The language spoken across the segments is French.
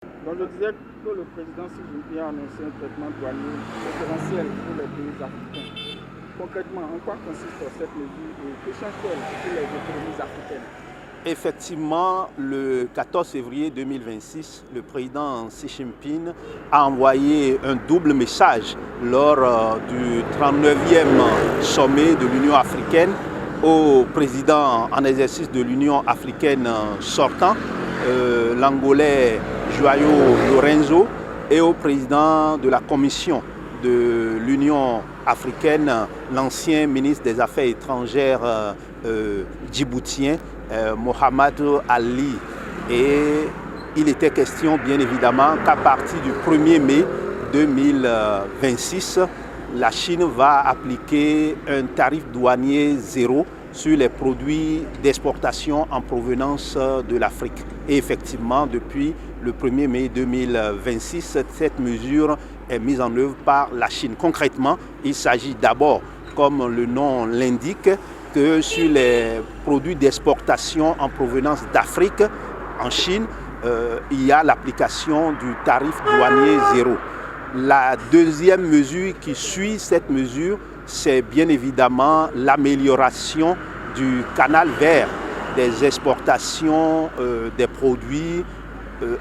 Donc je disais que le président Xi Jinping a annoncé un traitement douanier préférentiel pour les pays africains. Concrètement, en quoi consiste cette mesure et que change-t-elle pour les économies africaines? Effectivement, le 14 février 2026, le président Xi Jinping a envoyé un double message lors du 39e sommet de l'Union africaine au président en exercice de l'Union africaine sortant, l'Angolais João Lourenço, et au président de la Commission de l'Union africaine, l'ancien ministre des Affaires étrangères djiboutien, Mohamed Ali. Et il était question bien évidemment qu'à partir du 1er mai 2026, la Chine va appliquer un tarif douanier zéro sur les produits d'exportation en provenance de l'Afrique. Et effectivement, depuis le 1er mai 2026, cette mesure est mise en œuvre par la Chine. Concrètement, il s'agit d'abord, comme le nom l'indique, que sur les produits d'exportation en provenance d'Afrique, en Chine, il y a l'application du tarif douanier zéro. La deuxième mesure qui suit cette mesure, c'est bien évidemment l'amélioration du canal vert des exportations des produits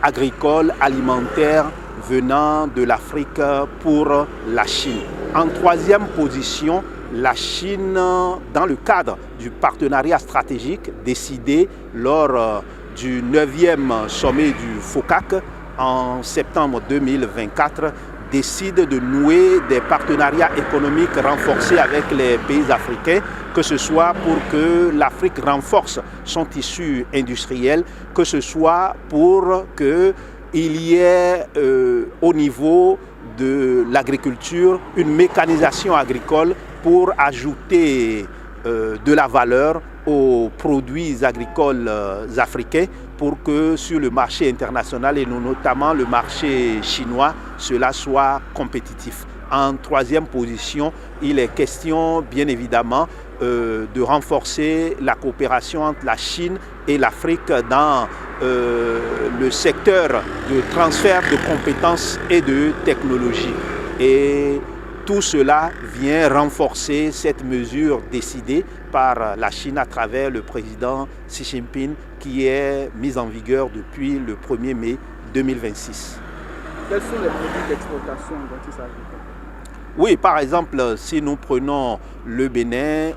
agricoles, alimentaires venant de l'Afrique pour la Chine. En troisième position, la Chine, dans le cadre du partenariat stratégique décidé lors du 9e sommet du FOCAC en septembre 2024, décide de nouer des partenariats économiques renforcés avec les pays africains, que ce soit pour que l'Afrique renforce son tissu industriel, que ce soit pour qu'il y ait au niveau de l'agriculture une mécanisation agricole pour ajouter de la valeur aux produits agricoles africains pour que sur le marché international et notamment le marché chinois, cela soit compétitif. En troisième position, il est question bien évidemment de renforcer la coopération entre la Chine et l'Afrique dans le secteur de transfert de compétences et de technologies. Et tout cela vient renforcer cette mesure décidée par la Chine à travers le président Xi Jinping qui est mise en vigueur depuis le 1er mai 2026. Quels sont les produits d'exportation dont il s'agit? Oui, par exemple, si nous prenons le Bénin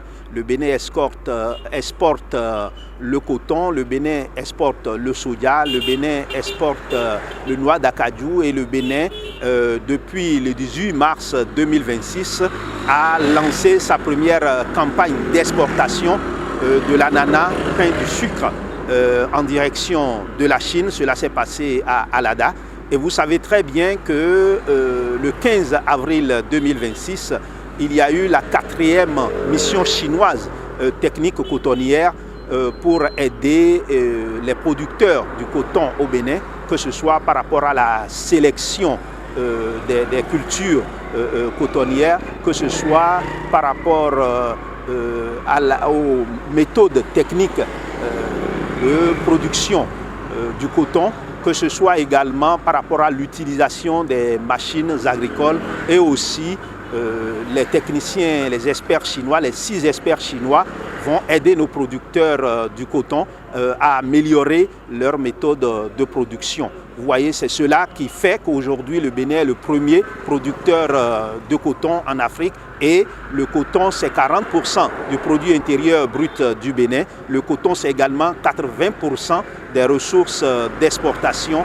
exporte le coton, le Bénin exporte le soja, le Bénin exporte le noix d'acajou et le Bénin, depuis le 18 mars 2026, a lancé sa première campagne d'exportation de l'ananas pain du sucre en direction de la Chine. Cela s'est passé à Alada. Et vous savez très bien que le 15 avril 2026, il y a eu la 4e mission chinoise technique cotonnière pour aider les producteurs du coton au Bénin, que ce soit par rapport à la sélection des cultures cotonnières, que ce soit par rapport aux méthodes techniques de production du coton, que ce soit également par rapport à l'utilisation des machines agricoles et aussi les techniciens, les experts chinois, les 6 experts chinois vont aider nos producteurs du coton à améliorer leur méthode de production. Vous voyez, c'est cela qui fait qu'aujourd'hui le Bénin est le premier producteur de coton en Afrique et le coton c'est 40% du produit intérieur brut du Bénin. Le coton c'est également 80% des ressources d'exportation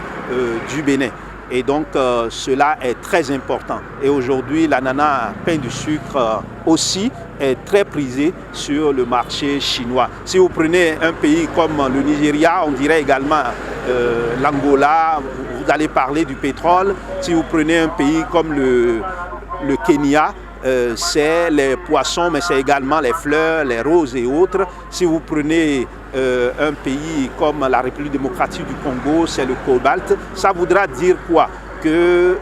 du Bénin. Et donc cela est très important. Et aujourd'hui, l'ananas pain du sucre aussi est très prisé sur le marché chinois. Si vous prenez un pays comme le Nigeria, on dirait également l'Angola, vous allez parler du pétrole. Si vous prenez un pays comme le Kenya, c'est les poissons, mais c'est également les fleurs, les roses et autres. Si vous prenez un pays comme la République démocratique du Congo, c'est le cobalt. Ça voudra dire quoi? Que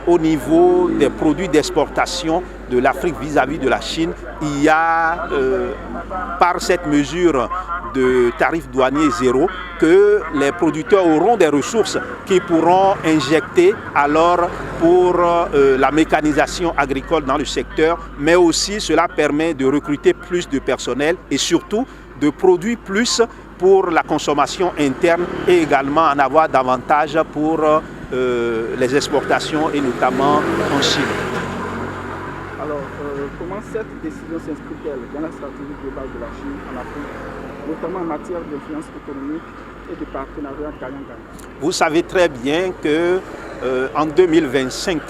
au niveau des produits d'exportation, de l'Afrique vis-à-vis de la Chine, il y a, par cette mesure de tarif douanier zéro, que les producteurs auront des ressources qu'ils pourront injecter alors pour la mécanisation agricole dans le secteur, mais aussi cela permet de recruter plus de personnel et surtout de produire plus pour la consommation interne et également en avoir davantage pour les exportations et notamment en Chine. Alors, comment cette décision s'inscrit-elle dans la stratégie globale de la Chine en Afrique, notamment en matière d'influence économique et de partenariat gagnant-gagnant? Vous savez très bien que en 2025,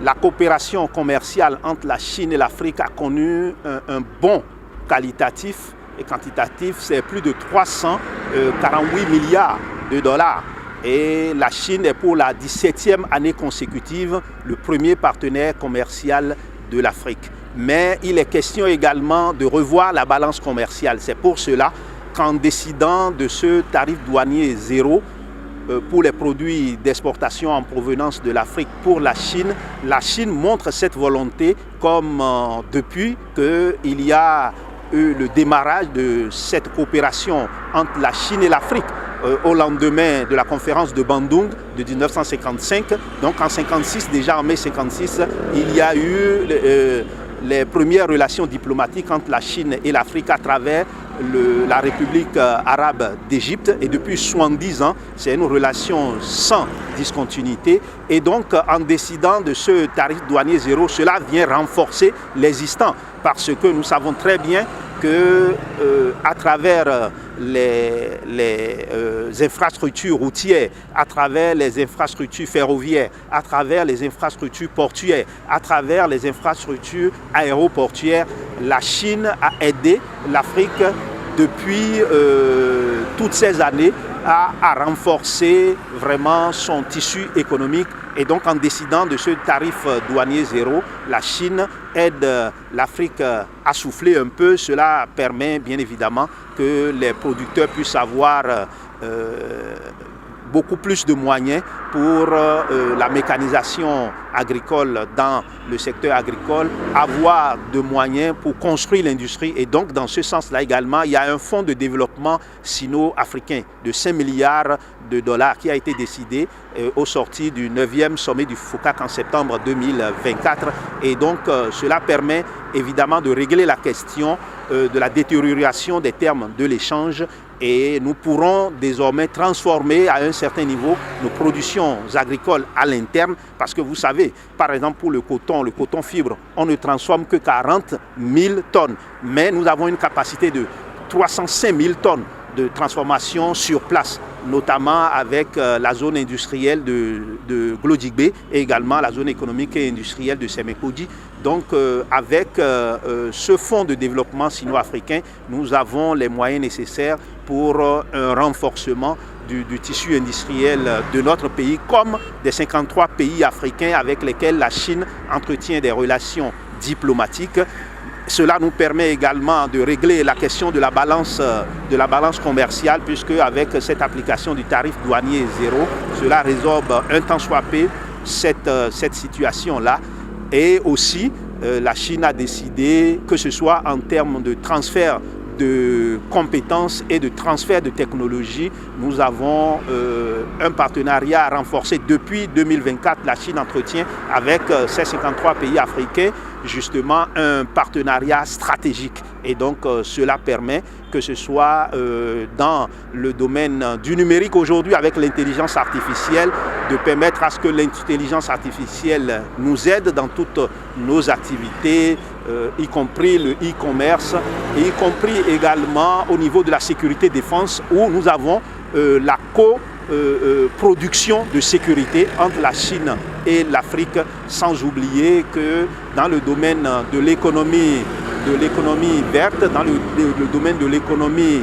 la coopération commerciale entre la Chine et l'Afrique a connu un bond qualitatif et quantitatif, c'est plus de 348 milliards de dollars. Et la Chine est pour la 17e année consécutive le premier partenaire commercial de l'Afrique. Mais il est question également de revoir la balance commerciale. C'est pour cela qu'en décidant de ce tarif douanier zéro pour les produits d'exportation en provenance de l'Afrique pour la Chine montre cette volonté comme depuis qu'il y a eu le démarrage de cette coopération entre la Chine et l'Afrique au lendemain de la conférence de Bandung de 1955. Donc en 1956, déjà en mai 1956, il y a eu les premières relations diplomatiques entre la Chine et l'Afrique à travers la République arabe d'Égypte. Et depuis 70 ans, c'est une relation sans discontinuité. Et donc, en décidant de ce tarif douanier zéro, cela vient renforcer l'existant. Parce que nous savons très bien que à travers les infrastructures routières, à travers les infrastructures ferroviaires, à travers les infrastructures portuaires, à travers les infrastructures aéroportuaires, la Chine a aidé l'Afrique depuis toutes ces années à renforcer vraiment son tissu économique. Et donc en décidant de ce tarif douanier zéro, la Chine aide l'Afrique à souffler un peu. Cela permet bien évidemment que les producteurs puissent avoir beaucoup plus de moyens pour la mécanisation agricole dans le secteur agricole, avoir de moyens pour construire l'industrie. Et donc, dans ce sens-là également, il y a un fonds de développement sino-africain de 5 milliards de dollars qui a été décidé au sorti du 9e sommet du FOCAC en septembre 2024. Et donc, cela permet évidemment de régler la question de la détérioration des termes de l'échange. Et nous pourrons désormais transformer à un certain niveau nos productions agricoles à l'interne parce que vous savez, par exemple pour le coton fibre, on ne transforme que 40 000 tonnes. Mais nous avons une capacité de 305 000 tonnes de transformation sur place, notamment avec la zone industrielle de Glodjigbe et également la zone économique et industrielle de Sémékodji. Donc avec ce fonds de développement sino-africain, nous avons les moyens nécessaires pour un renforcement du tissu industriel de notre pays, comme des 53 pays africains avec lesquels la Chine entretient des relations diplomatiques. Cela nous permet également de régler la question de la balance commerciale, puisque avec cette application du tarif douanier zéro, cela résorbe un tant soit peu cette situation-là. Et aussi, la Chine a décidé, que ce soit en termes de transfert de compétences et de transfert de technologies, nous avons un partenariat renforcé depuis 2024. La Chine entretient avec ces 53 pays africains justement un partenariat stratégique. Et donc cela permet que ce soit dans le domaine du numérique aujourd'hui avec l'intelligence artificielle, de permettre à ce que l'intelligence artificielle nous aide dans toutes nos activités, y compris le e-commerce, et y compris également au niveau de la sécurité défense où nous avons la production de sécurité entre la Chine et l'Afrique, sans oublier que dans le domaine de l'économie verte, dans le domaine de l'économie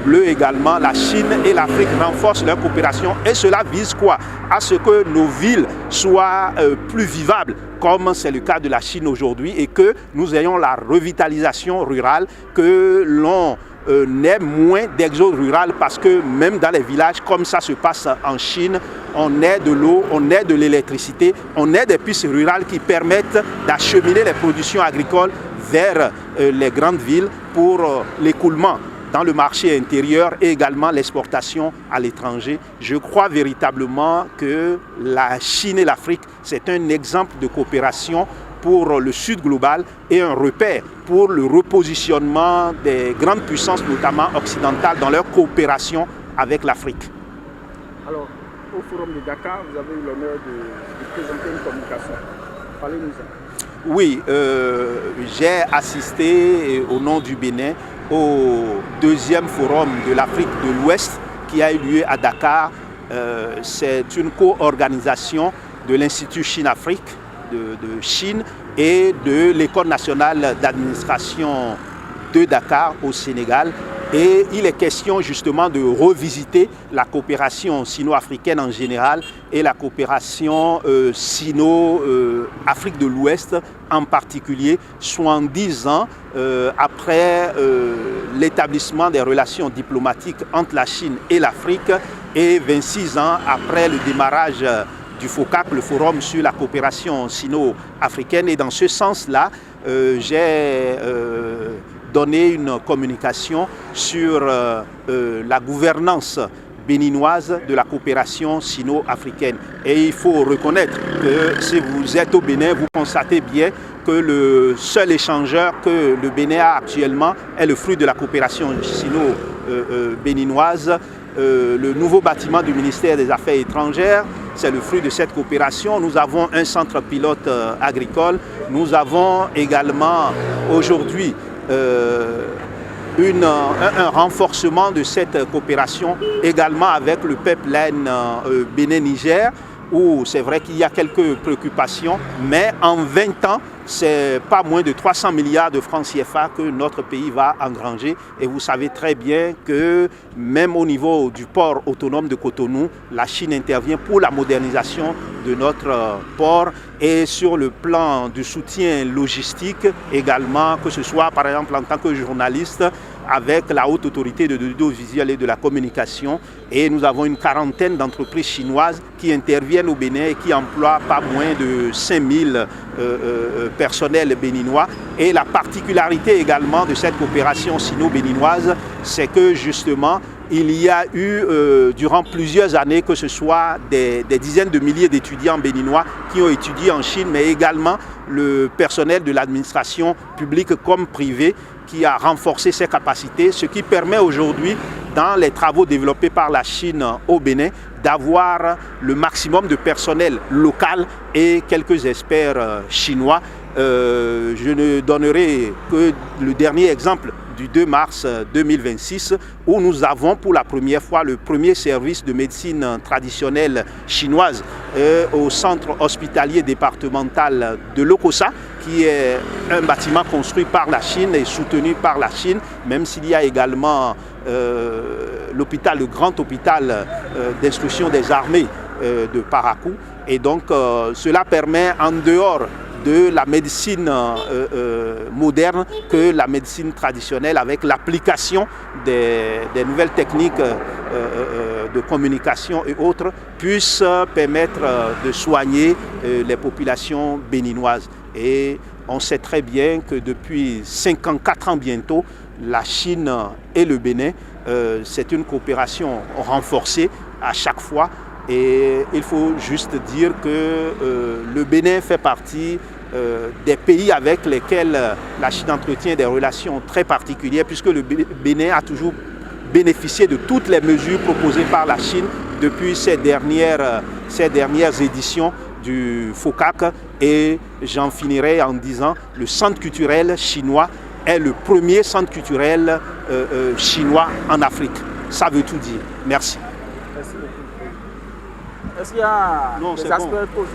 bleue également, la Chine et l'Afrique renforcent leur coopération. Et cela vise quoi? À ce que nos villes soient plus vivables, comme c'est le cas de la Chine aujourd'hui, et que nous ayons la revitalisation rurale, que l'on n'ait moins d'exode rural, parce que même dans les villages, comme ça se passe en Chine, on ait de l'eau, on ait de l'électricité, on ait des pistes rurales qui permettent d'acheminer les productions agricoles vers les grandes villes pour l'écoulement dans le marché intérieur et également l'exportation à l'étranger. Je crois véritablement que la Chine et l'Afrique, c'est un exemple de coopération pour le Sud global et un repère pour le repositionnement des grandes puissances, notamment occidentales, dans leur coopération avec l'Afrique. Alors, au Forum de Dakar, vous avez eu l'honneur de présenter une communication. Parlez-nous-en. Oui, j'ai assisté au nom du Bénin au deuxième forum de l'Afrique de l'Ouest qui a eu lieu à Dakar. C'est une co-organisation de l'Institut Chine-Afrique de Chine et de l'École nationale d'administration de Dakar au Sénégal. Et il est question justement de revisiter la coopération sino-africaine en général et la coopération sino-Afrique de l'Ouest en particulier, 70 ans après l'établissement des relations diplomatiques entre la Chine et l'Afrique et 26 ans après le démarrage du FOCAC, le Forum sur la coopération sino-africaine. Et dans ce sens-là, j'ai donné une communication sur la gouvernance béninoise de la coopération sino-africaine. Et il faut reconnaître que si vous êtes au Bénin, vous constatez bien que le seul échangeur que le Bénin a actuellement est le fruit de la coopération sino-béninoise. Le nouveau bâtiment du ministère des Affaires étrangères, c'est le fruit de cette coopération. Nous avons un centre pilote agricole. Nous avons également aujourd'hui un renforcement de cette coopération également avec le pipeline Bénin-Niger, où c'est vrai qu'il y a quelques préoccupations, mais en 20 ans, c'est pas moins de 300 milliards de francs CFA que notre pays va engranger. Et vous savez très bien que même au niveau du port autonome de Cotonou, la Chine intervient pour la modernisation de notre port et sur le plan du soutien logistique également, que ce soit par exemple en tant que journaliste, avec la haute autorité de l'audiovisuel et de la communication. Et nous avons une quarantaine d'entreprises chinoises qui interviennent au Bénin et qui emploient pas moins de 5000 personnels béninois. Et la particularité également de cette coopération sino-béninoise, c'est que justement, il y a eu durant plusieurs années, que ce soit des dizaines de milliers d'étudiants béninois qui ont étudié en Chine, mais également le personnel de l'administration publique comme privée qui a renforcé ses capacités, ce qui permet aujourd'hui, dans les travaux développés par la Chine au Bénin, d'avoir le maximum de personnel local et quelques experts chinois. Je ne donnerai que le dernier exemple du 2 mars 2026, où nous avons pour la première fois le premier service de médecine traditionnelle chinoise au centre hospitalier départemental de Lokossa, qui est un bâtiment construit par la Chine et soutenu par la Chine, même s'il y a également l'hôpital, le grand hôpital d'instruction des armées de Parakou. Et donc cela permet, en dehors de la médecine moderne, que la médecine traditionnelle, avec l'application des nouvelles techniques de communication et autres, puisse permettre de soigner les populations béninoises. Et on sait très bien que depuis 54 ans bientôt, la Chine et le Bénin, c'est une coopération renforcée à chaque fois. Et il faut juste dire que le Bénin fait partie des pays avec lesquels la Chine entretient des relations très particulières, puisque le Bénin a toujours bénéficié de toutes les mesures proposées par la Chine depuis ces dernières éditions du FOCAC. Et j'en finirai en disant, le centre culturel chinois est le premier centre culturel chinois en Afrique. Ça veut tout dire. Merci. Merci beaucoup. Est-ce qu'il y a des aspects positifs?